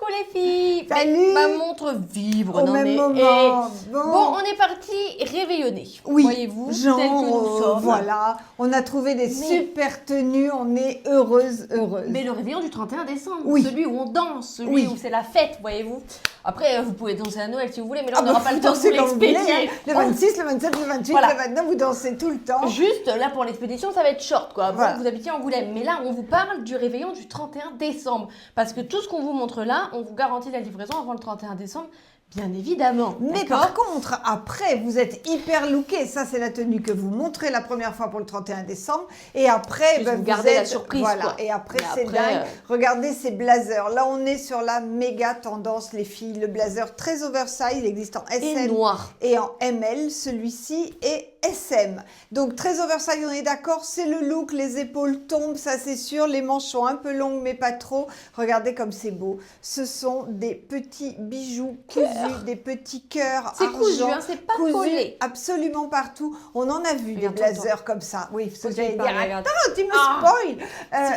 Coucou les filles. Salut. Ma montre vibre. Au même moment. Bon, on est parti réveillonner. Oui, Voyez-vous, genre, tel que nous sommes. voilà, on a trouvé des super tenues, on est heureuse. Mais le réveillon du 31 décembre, Oui. celui où on danse, celui Oui. où c'est la fête, voyez-vous. Après, vous pouvez danser à Noël si vous voulez, mais là, on bah, n'aura pas le temps de vous dansez comme vous voulez, l'expédier. hein. Le 26, le 27, le 28, Voilà. le 29, vous dansez tout le temps. Juste là pour l'expédition, ça va être short quoi. Avant Voilà. que vous habitiez Angoulême. Mais là, on vous parle du réveillon du 31 décembre. Parce que tout ce qu'on vous montre là, on vous garantit la livraison avant le 31 décembre, bien évidemment. Mais par contre, après, vous êtes hyper looké. Ça, c'est la tenue que vous montrez la première fois pour le 31 décembre. Et après, Juste vous vous gardez êtes... la surprise, Voilà. quoi. Et après, Et c'est après, dingue. Regardez ces blazers. Là, on est sur la méga tendance, les filles. Le blazer très oversize, il existe en et SM noir. et en ML. Celui-ci est SM. Donc, très oversize, on est d'accord. C'est le look. Les épaules tombent, ça c'est sûr. Les manches sont un peu longues, mais pas trop. Regardez comme c'est beau. Ce sont des petits bijoux cousus, des petits cœurs. C'est cousu, argent, hein, c'est pas cousu collé. absolument partout. On en a vu des Regarde, blazers comme ça. Oui, ce que j'allais dire. Regarde. Attends, tu me Ah. spoil.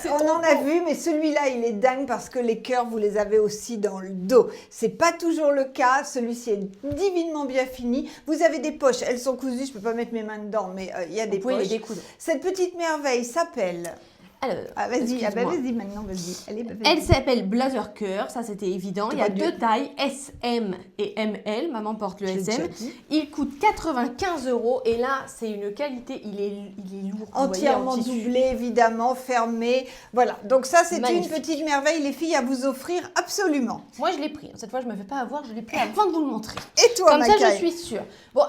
C'est On trop en a beau. vu, mais celui-là, il est dingue parce que les cœurs, vous les avez aussi dans le dos. C'est pas toujours le cas. Celui-ci est divinement bien fini. Vous avez des poches. Elles sont cousues. Je peux pas mettre mes mains dedans, mais il y a des Vous pouvez les poches. découdre. Cette petite merveille s'appelle... Alors, Ah, vas-y, excuse-moi. vas-y maintenant, vas-y. Allez, vas-y. Elle s'appelle Blazer Cœur, ça c'était évident. Il y a T'aurais dû- deux tailles, SM et ML. Maman porte le Je l'ai SM. déjà dit. Il coûte 95 € et là c'est une qualité, il est lourd. vous voyez, en Entièrement tissu. doublé, évidemment, fermé. Voilà, donc ça, c'est une Magnifique. petite merveille, les filles, à vous offrir absolument. Moi je l'ai pris, cette fois je me fais pas avoir, je l'ai pris avant de vous le montrer. Et toi, Comme ça je Macaille suis sûre. Bon,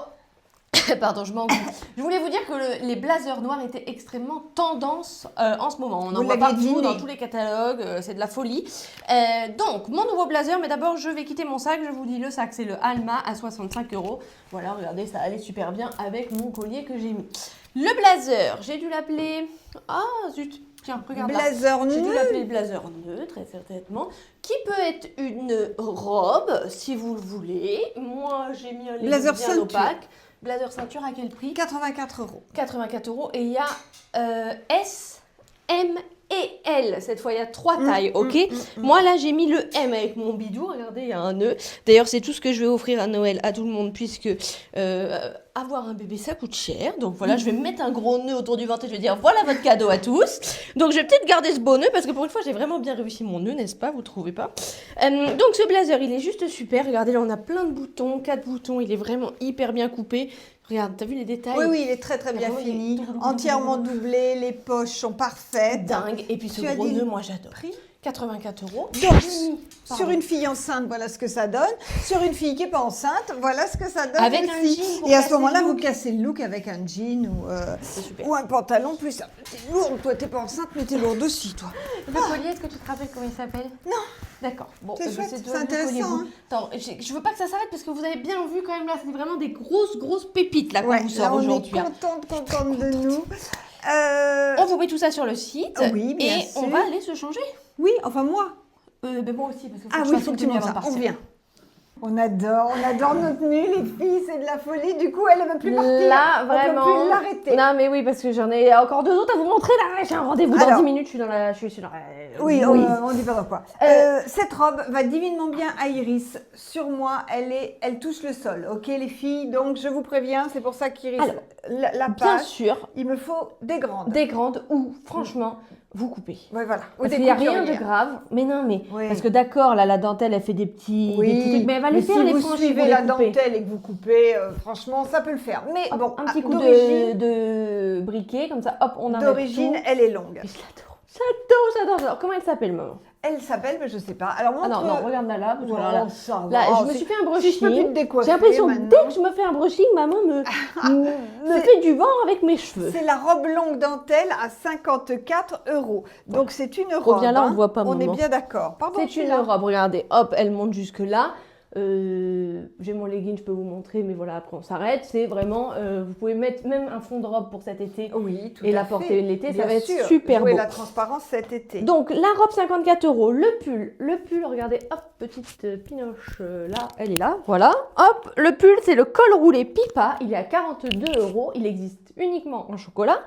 pardon, je m'engueule. Je voulais vous dire que les blazers noirs étaient extrêmement tendance en ce moment. On en Vous voit l'aviez partout, deviné. dans tous les catalogues, c'est de la folie. Donc, mon nouveau blazer, mais d'abord je vais quitter mon sac. Je vous dis, le sac c'est le Alma à 65 €. Voilà, regardez, ça allait super bien avec mon collier que j'ai mis. Le blazer, j'ai dû l'appeler... Ah zut, tiens, regarde là. Blazer J'ai dû nu. l'appeler le blazer neutre, très certainement, qui peut être une robe, si vous le voulez. Moi, j'ai mis un Blazer bien ceinture. opaque. Blazer ceinture, à quel prix? 84 €. 84 €. Et il y a S, M et L. Cette fois, il y a 3 tailles, ok? Moi, là, j'ai mis le M avec mon bidou. Regardez, il y a un nœud. D'ailleurs, c'est tout ce que je vais offrir à Noël à tout le monde, puisque avoir un bébé, ça coûte cher. Donc voilà, je vais me mettre un gros nœud autour du ventre et je vais dire, voilà votre cadeau à tous. Donc, je vais peut-être garder ce beau nœud, parce que pour une fois, j'ai vraiment bien réussi mon nœud, n'est-ce pas? Vous trouvez pas? Donc, ce blazer, il est juste super. Regardez, là, on a plein de boutons, 4 boutons. Il est vraiment hyper bien coupé. Regarde, t'as vu les détails? Oui, oui, il est très très bien Vraiment, il est fini, tout entièrement doublé, les poches sont parfaites. Dingue. Et puis ce Tu as gros dit nœud, le moi j'adore. prix 84 €. Donc, Pardon. sur une fille enceinte, voilà ce que ça donne. Sur une fille qui n'est pas enceinte, voilà ce que ça donne Avec un aussi. jean pour Et à ce casser moment-là, le vous look. cassez le look avec un jean C'est super. ou un pantalon plus un petit lourd. Toi, t'es pas enceinte, mais t'es lourde aussi, toi. Le collier, est-ce que tu te rappelles comment il s'appelle? Non. D'accord. Bon, C'est je chouette, sais c'est toi, le collier, intéressant, vous. hein. Attends, je veux pas que ça s'arrête parce que vous avez bien vu quand même là, c'est vraiment des grosses pépites là qu'on Ouais, vous là, sort on est aujourd'hui. hein. contente de nous. On vous met tout ça sur le site Oui, bien et sûr. on va aller se changer. Oui, enfin moi. Ben moi aussi parce que Ah oui, il faut que tu montes ça. On vient. On adore nos tenues, les filles, c'est de la folie. Du coup, elle ne veut plus partir. Là, On vraiment. peut plus l'arrêter. Non, mais oui, parce que j'en ai encore 2 autres à vous montrer là. J'ai un rendez-vous dans Alors. 10 minutes. Je suis dans la. Oui, on dit pas dans quoi. Cette robe va divinement bien à Iris. Sur moi, elle touche le sol, ok les filles. Donc je vous préviens, c'est pour ça qu'Iris Alors, la Bien passe. sûr, Il me faut des grandes. des grandes ou franchement, vous coupez. Ouais, voilà. Ou Parce des qu'il n'y a rien de couturières. grave. Mais non, mais. Oui. Parce que d'accord, là, la dentelle, elle fait des petits trucs. Mais elle va les faire, si les vous franges, suivez vous la les coupez. dentelle et que vous coupez, franchement, ça peut le faire. Mais Hop, bon, un petit coup d'origine, de briquet, comme ça, hop, on arrête d'origine, tout. elle est longue. Et je l'adore. J'adore. Comment elle s'appelle, maman? Elle s'appelle, mais je sais pas. Alors Ah non, montre. regarde là, parce que Oh, alors là, ça va. là, Oh, je me c'est- suis fait un Si je peux plus brushing. te décoiffer J'ai l'impression que maintenant. dès que je me fais un brushing, maman me fait du vent avec mes cheveux. C'est la robe longue dentelle à 54 €. Donc c'est une robe. Reviens là, on hein. ne voit pas, On est maman. bien d'accord. Pardon, C'est je suis une là. robe, regardez, hop, elle monte jusque là. J'ai mon legging, je peux vous montrer, mais voilà, après on s'arrête. C'est vraiment, vous pouvez mettre même un fond de robe pour cet été. Oui, tout Et à la fait. porter l'été, ça Bien va être sûr. super Jouer beau. la transparence cet été. Donc la robe 54 €, le pull, regardez, hop, petite pinoche là, elle est là, voilà. Hop, le pull, c'est le col roulé Pipa, il est à 42 €, il existe uniquement en chocolat.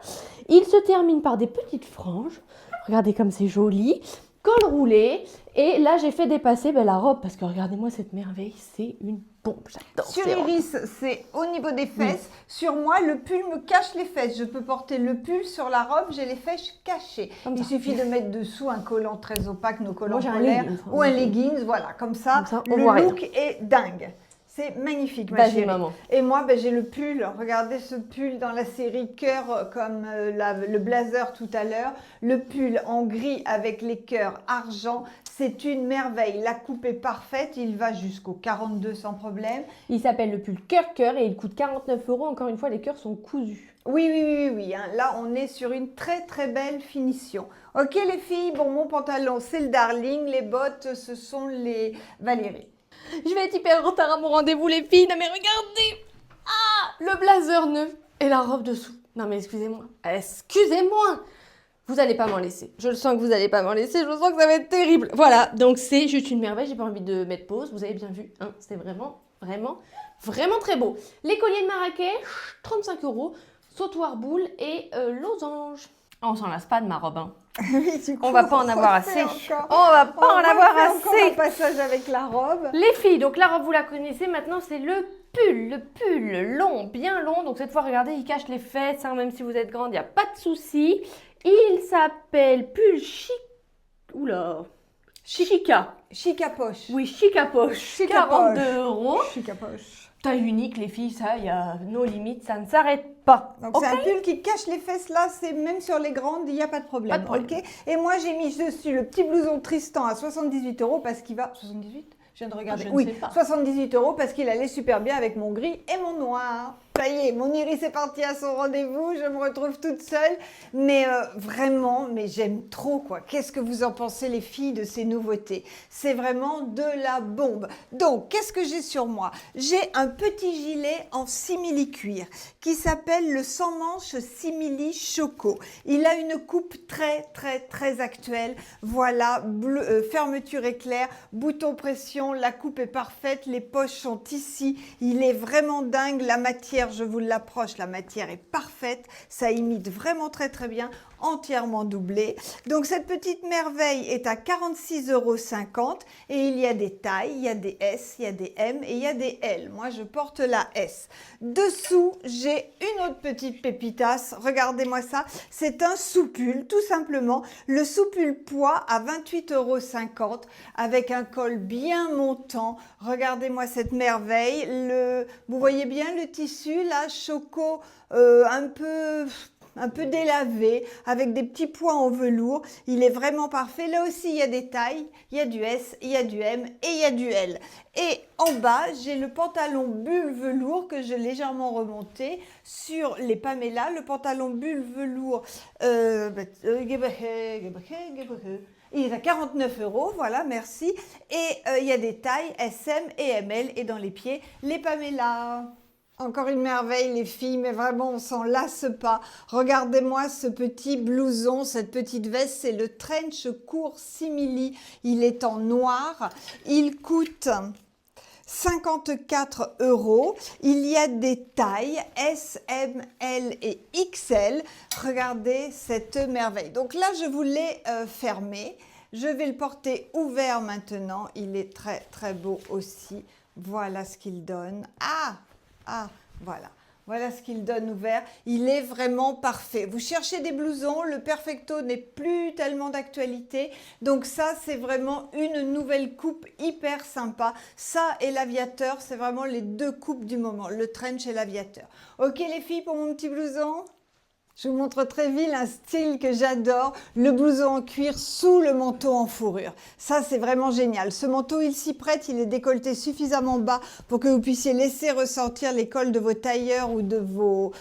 Il se termine par des petites franges, regardez comme c'est joli. Col roulé Et là, j'ai fait dépasser la robe parce que regardez-moi cette merveille, c'est une bombe. J'adore. Sur ces robes. Iris, c'est au niveau des fesses. Sur moi, le pull me cache les fesses. Je peux porter le pull sur la robe, j'ai les fesses cachées. Comme Il ça. suffit de mettre dessous un collant très opaque, nos collants Moi, j'ai un polaires, leggings, ou un leggings, voilà, comme ça on le voit rien. look est dingue. C'est magnifique, ma Vas-y, chérie. maman. Et moi, j'ai le pull. Regardez ce pull dans la série cœur, comme le blazer tout à l'heure. Le pull en gris avec les cœurs argent. C'est une merveille. La coupe est parfaite. Il va jusqu'au 42 sans problème. Il s'appelle le pull cœur et il coûte 49 €. Encore une fois, les cœurs sont cousus. Oui. Hein. Là, on est sur une très très belle finition. Ok les filles, bon, mon pantalon, c'est le Darling. Les bottes, ce sont les Valérie. Je vais être hyper en retard à mon rendez-vous, les filles. Non, mais regardez. Ah, le blazer neuf et la robe dessous. Non, mais excusez-moi. Excusez-moi. Vous n'allez pas m'en laisser. Je le sens que vous n'allez pas m'en laisser. Je sens que ça va être terrible. Voilà, donc c'est juste une merveille. J'ai pas envie de mettre pause. Vous avez bien vu, hein. C'était vraiment très beau. Les colliers de Marrakech, 35 €. Sautoir boule et losange. On s'en lasse pas de ma robe, hein. Oui, du coup, On va pas en avoir refait assez. encore. On va pas en avoir Encore un assez. passage avec la robe. Les filles, donc la robe, vous la connaissez. Maintenant, c'est le pull long, bien long. Donc cette fois, regardez, il cache les fesses, hein, même si vous êtes grande, il n'y a pas de souci. Il s'appelle pull chic. Oula. Chica. Chic à poche. Oui, chic à poche. Chic à 42 poche. €. Chic à poche. Taille unique, les filles, ça, il y a nos limites, ça ne s'arrête pas. Donc Ok. c'est un pull qui cache les fesses là, c'est même sur les grandes, il n'y a pas de problème. Pas de problème. Ok. Et moi j'ai mis dessus le petit blouson Tristan à 78 € parce qu'il va... 78 ? Je viens de regarder. Je ne Oui, sais pas. 78 € parce qu'il allait super bien avec mon gris et mon noir. Ça y est, mon Iris est partie à son rendez-vous, je me retrouve toute seule. Mais vraiment, mais j'aime trop quoi. Qu'est-ce que vous en pensez les filles de ces nouveautés? C'est vraiment de la bombe. Donc, qu'est-ce que j'ai sur moi? J'ai un petit gilet en simili-cuir qui s'appelle le sans manches simili choco. Il a une coupe très actuelle. Voilà, bleu, fermeture éclair, bouton pression, la coupe est parfaite, les poches sont ici. Il est vraiment dingue, la matière, je vous l'approche, la matière est parfaite. Ça imite vraiment très bien, entièrement doublé. Donc cette petite merveille est à 46,50 € et il y a des tailles, il y a des S, il y a des M et il y a des L. Moi, je porte la S. Dessous, j'ai une autre petite pépitasse. Regardez-moi ça. C'est un sous-pull, tout simplement. Le sous-pull poids à 28,50 € avec un col bien montant. Regardez-moi cette merveille. Vous voyez bien le tissu, là, choco, un peu délavé, avec des petits pois en velours. Il est vraiment parfait. Là aussi, il y a des tailles, il y a du S, il y a du M et il y a du L. Et en bas, j'ai le pantalon bulle velours que j'ai légèrement remonté sur les Pamela. Le pantalon bulle velours, il est à 49 €, voilà, merci. Et il y a des tailles SM et ML et dans les pieds, les Pamela. Encore une merveille les filles, mais vraiment on s'en lasse pas. Regardez-moi ce petit blouson, cette petite veste, c'est le trench court simili. Il est en noir, il coûte 54 €. Il y a des tailles S, M, L et XL. Regardez cette merveille. Donc là, je vous l'ai fermé. Je vais le porter ouvert maintenant. Il est très beau aussi. Voilà ce qu'il donne. Voilà. Voilà ce qu'il donne ouvert. Il est vraiment parfait. Vous cherchez des blousons, le Perfecto n'est plus tellement d'actualité. Donc ça, c'est vraiment une nouvelle coupe hyper sympa. Ça et l'aviateur, c'est vraiment les deux coupes du moment, le trench et l'aviateur. Ok les filles, pour mon petit blouson ? Je vous montre très vite un style que j'adore, le blouson en cuir sous le manteau en fourrure. Ça, c'est vraiment génial. Ce manteau, il s'y prête, il est décolleté suffisamment bas pour que vous puissiez laisser ressortir les cols de vos tailleurs ou de vos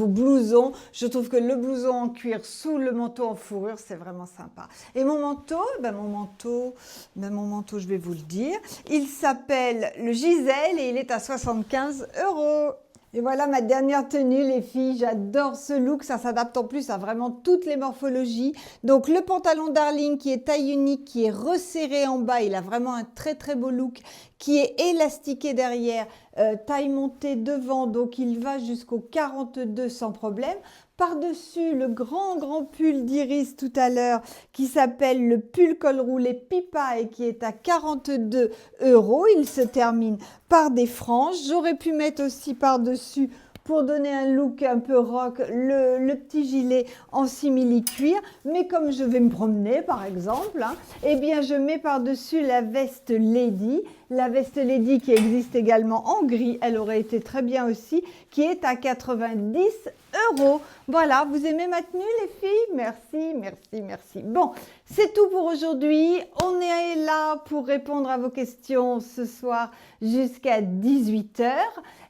blousons. Je trouve que le blouson en cuir sous le manteau en fourrure, c'est vraiment sympa. Et mon manteau, mon manteau, je vais vous le dire, il s'appelle le Gisèle et il est à 75 €. Et voilà ma dernière tenue les filles, j'adore ce look, ça s'adapte en plus à vraiment toutes les morphologies. Donc le pantalon Darling qui est taille unique, qui est resserré en bas, il a vraiment un très beau look, qui est élastiqué derrière, taille montée devant, donc il va jusqu'au 42 sans problème. Par-dessus le grand pull d'Iris tout à l'heure qui s'appelle le pull col roulé Pipa et qui est à 42 €. Il se termine par des franges. J'aurais pu mettre aussi par-dessus, pour donner un look un peu rock, le petit gilet en simili-cuir. Mais comme je vais me promener, par exemple, hein, eh bien, je mets par-dessus la veste Lady. La veste Lady qui existe également en gris, elle aurait été très bien aussi, qui est à 90 €. Voilà, vous aimez ma tenue, les filles? Merci, merci, merci. Bon, c'est tout pour aujourd'hui. On est là pour répondre à vos questions ce soir jusqu'à 18 h.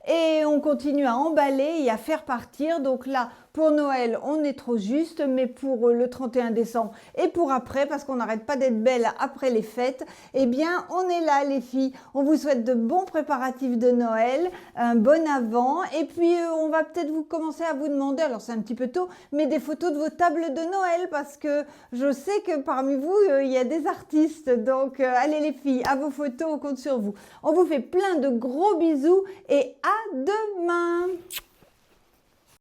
Et on continue à emballer et à faire partir. Donc là, pour Noël, on est trop juste, mais pour le 31 décembre et pour après, parce qu'on n'arrête pas d'être belle après les fêtes, eh bien, on est là, les filles. On vous souhaite de bons préparatifs de Noël, un bon avant, et puis on va peut-être vous commencer à vous demander, alors c'est un petit peu tôt, mais des photos de vos tables de Noël, parce que je sais que parmi vous, il y a des artistes. Donc, allez les filles, à vos photos, on compte sur vous. On vous fait plein de gros bisous et à demain!